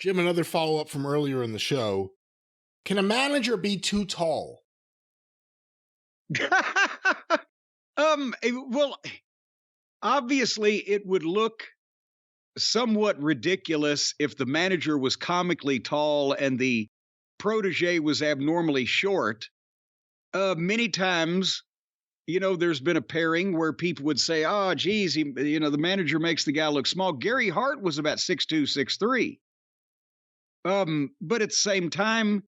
Jim, another follow-up from earlier in the show. Can a manager be too tall? Well, obviously it would look somewhat ridiculous if the manager was comically tall and the protege was abnormally short. Many times, there's been a pairing where people would say, oh, geez, the manager makes the guy look small. Gary Hart was about 6'2", 6'3". But at the same time,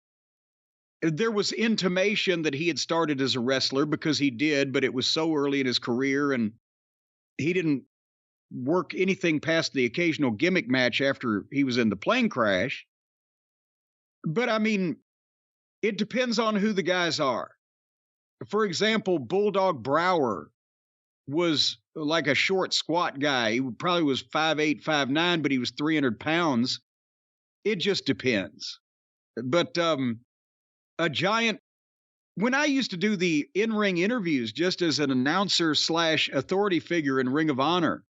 there was intimation that he had started as a wrestler, because he did, but it was so early in his career, and he didn't work anything past the occasional gimmick match after he was in the plane crash. But I mean, it depends on who the guys are. For example, Bulldog Brower was like a short, squat guy. He probably was 5'8", 5'9", but he was 300 pounds. It just depends. But a giant, when I used to do the in-ring interviews just as an announcer / authority figure in Ring of Honor,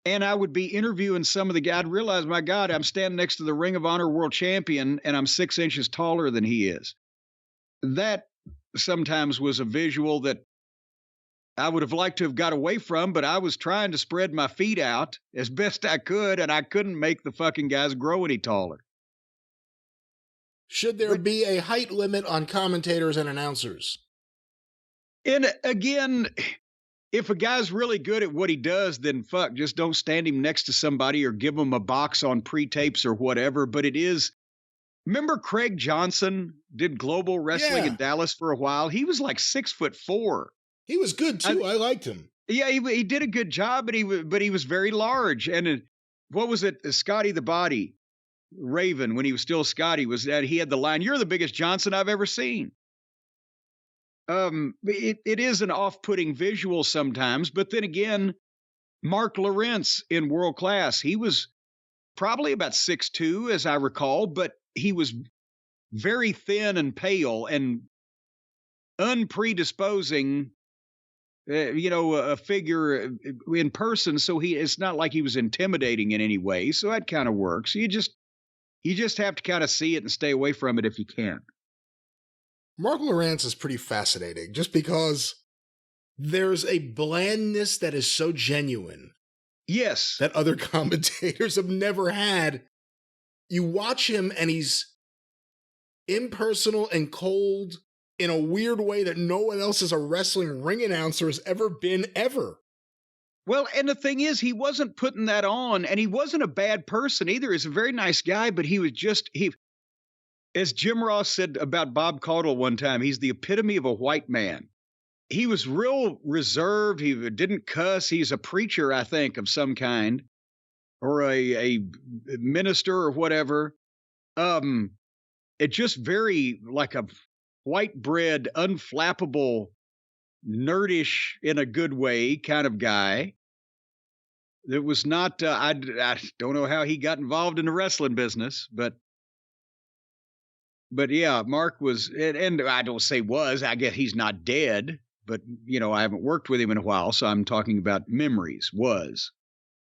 and I would be interviewing some of the guys, I'd realize, my God, I'm standing next to the Ring of Honor world champion and I'm 6 inches taller than he is. That sometimes was a visual that I would have liked to have got away from, but I was trying to spread my feet out as best I could, and I couldn't make the fucking guys grow any taller. Should there be a height limit on commentators and announcers? And again, if a guy's really good at what he does, then fuck, just don't stand him next to somebody or give him a box on pre-tapes or whatever. But it is, remember Craig Johnson did Global Wrestling in Dallas for a while? He was like 6'4". He was good too. I liked him. Yeah, he did a good job, but he was very large. And what was it? Scotty the Body Raven, when he was still Scotty, was that he had the line, "You're the biggest Johnson I've ever seen." It is an off-putting visual sometimes, but then again, Mark Lawrence in World Class, he was probably about 6'2", as I recall, but he was very thin and pale and unpredisposing, a figure in person. So it's not like he was intimidating in any way. So that kind of works. You just have to kind of see it and stay away from it if you can. Mark Lawrence is pretty fascinating just because there's a blandness that is so genuine. Yes. That other commentators have never had. You watch him and he's impersonal and cold in a weird way that no one else as a wrestling ring announcer has ever been, ever. Well, and the thing is, he wasn't putting that on, and he wasn't a bad person either. He's a very nice guy, but he was just, as Jim Ross said about Bob Caudle one time, he's the epitome of a white man. He was real reserved. He didn't cuss. He's a preacher, I think, of some kind, or a minister or whatever. It just very like a white bread, unflappable, nerdish in a good way kind of guy. It was not, I don't know how he got involved in the wrestling business, but yeah, Mark was, and I don't say was, I guess he's not dead, but I haven't worked with him in a while, so I'm talking about memories, was.